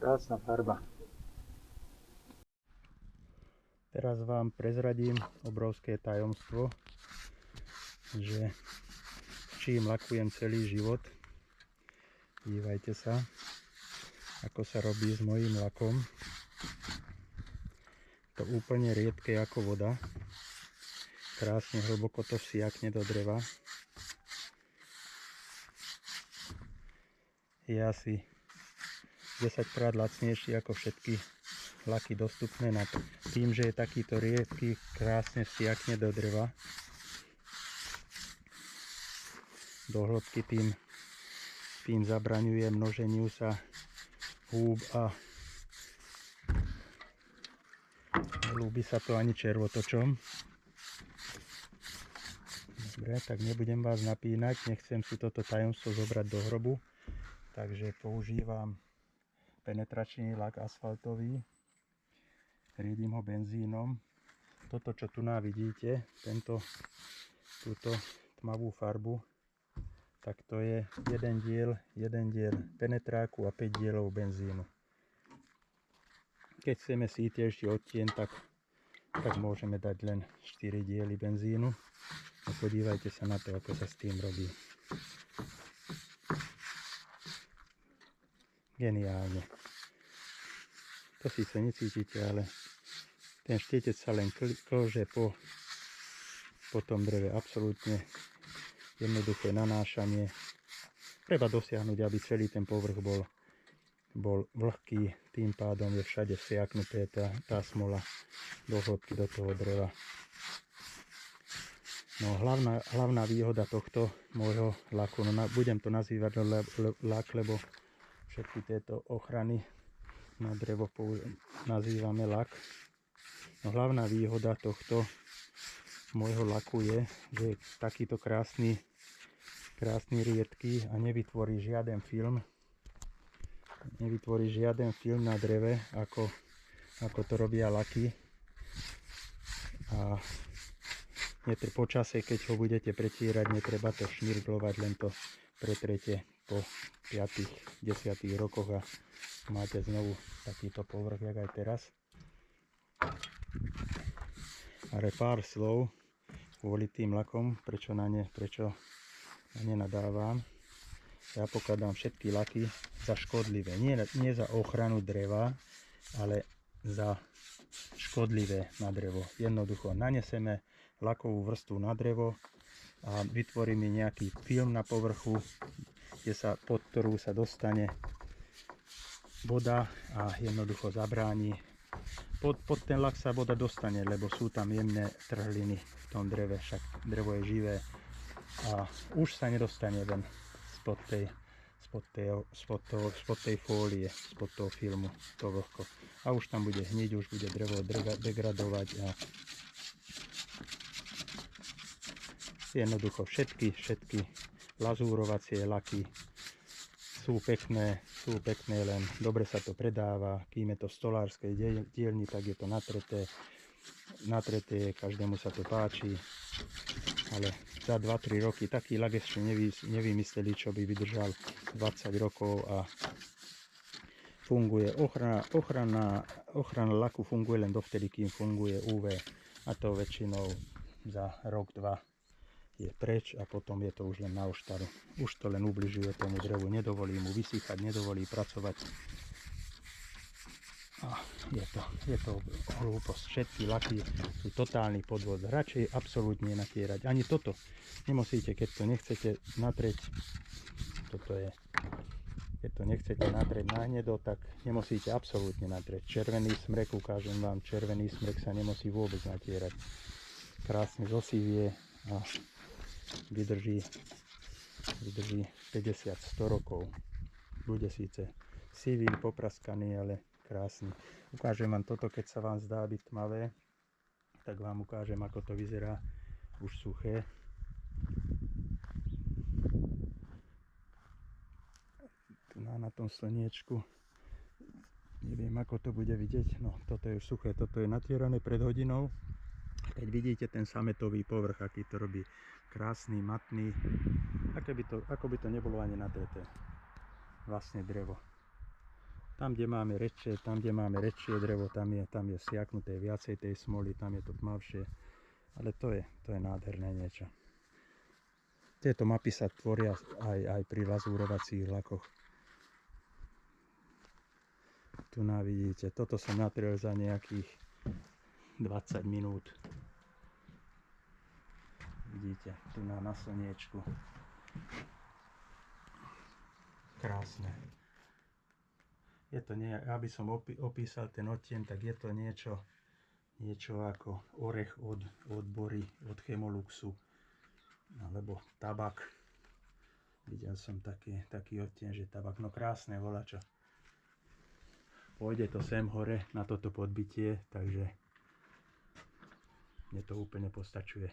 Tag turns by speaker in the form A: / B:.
A: Krásna farba. Teraz vám prezradím obrovské tajomstvo, že s čím lakujem celý život. Dívajte sa, ako sa robí s mojím lakom. To úplne riedke ako voda. Krásne hlboko to vsiakne do dreva. Je asi 10-krát lacnejší ako všetky laky dostupné na to. Tým, že je takýto riedky, krásne vsiakne do dreva. Do hĺbky tým zabraňuje množeniu sa húb a nelúbi sa to ani červotočom. Dobre, tak nebudem vás napínať, nechcem si toto tajomstvo zobrať do hrobu. Takže používam penetračný lak asfaltový, riedím ho benzínom. Toto, čo tu vidíte, túto tmavú farbu, tak to je jeden diel penetráku a 5 dielov benzínu. Keď chceme sítiejší odtieň, tak môžeme dať len 4 diely benzínu. A podívajte sa na to, ako sa s tým robí. Geniálne. To síce necítite, ale ten štietec sa len klže po tom dreve. Absolútne jednoduché nanášanie. Treba dosiahnuť, aby celý ten povrch bol vlhký. Tým pádom je všade vsiaknuté tá smola do hĺbky do toho dreva. No, hlavná výhoda tohto môjho laku, no budem to nazývať lak, lebo všetky tieto ochrany na drevo nazývame lak. No, hlavná výhoda tohto môjho laku je, že je takýto krásny riedky a nevytvorí žiaden film. Nevytvorí žiaden film na dreve, ako to robia laky. A po čase, keď ho budete pretierať, netreba to šnirglovať, len to pretrete po 5-10 rokoch a máte znovu takýto povrch, jak aj teraz. Ale pár slov kvôli tým lakom, prečo na ne nadávam. Ja pokladám všetky laky za škodlivé. Nie za ochranu dreva, ale za škodlivé na drevo. Jednoducho naneseme lakovú vrstvu na drevo a vytvoríme nejaký film na povrchu, pod ktorú sa dostane voda a jednoducho zabráni. Pod ten lak sa voda dostane, lebo sú tam jemné trhliny v tom dreve, však drevo je živé a už sa nedostane ven spod tej fólie, spod toho filmu, to vlhko. A už tam bude hniť, už bude drevo degradovať a jednoducho všetky lazúrovacie laky sú pekné, len dobre sa to predáva. Kým je to v stolárskej dielni, tak je to natreté, každému sa to páči. Ale za 2-3 roky taký lak ešte nevymysleli, čo by vydržal 20 rokov a funguje. Ochrana laku funguje len dovtedy, kým funguje UV. A to väčšinou za rok, 2 je preč a potom je to už len na oštaru. Už to len ubližuje tomu drevu, nedovolí mu vysychať, nedovolí pracovať. A je to hlúposť. Všetky laky sú totálny podvod. Radšej absolútne natierať. Ani toto nemusíte, keď to nechcete natrieť. Keď to nechcete natrieť na hnedo, tak nemusíte absolútne natrieť. Červený smrek, ukážem vám, červený smrek sa nemusí vôbec natierať. Krásne zosivie a vydrží 50-100 rokov. Bude síce sivý, popraskaný, ale krásny. Ukážem vám toto, keď sa vám zdá byť tmavé, tak vám ukážem, ako to vyzerá už suché. Tu na tom slniečku neviem, ako to bude vidieť. No, toto je už suché, toto je natierané pred hodinou. Keď vidíte ten sametový povrch, aký to robí, krásny, matný, ako by to nebolo ani natreté vlastne drevo. Tam, kde máme redšie drevo, tam je siaknuté viacej tej smoly, tam je to tmavšie. Ale to je nádherné niečo. Tieto mapy sa tvoria aj pri lazúrovacích lakoch. Tu vidíte, toto som natrel za nejakých 20 minút. Vidíte, tu na slniečku. Krásne. Je to aby som opísal ten odtieň, tak je to niečo ako orech od bory, od chemoluxu, alebo tabak. Videl som taký odtieň, že tabak, no krásne volačo. Pôjde to sem hore na toto podbitie, takže mne to úplne postačuje.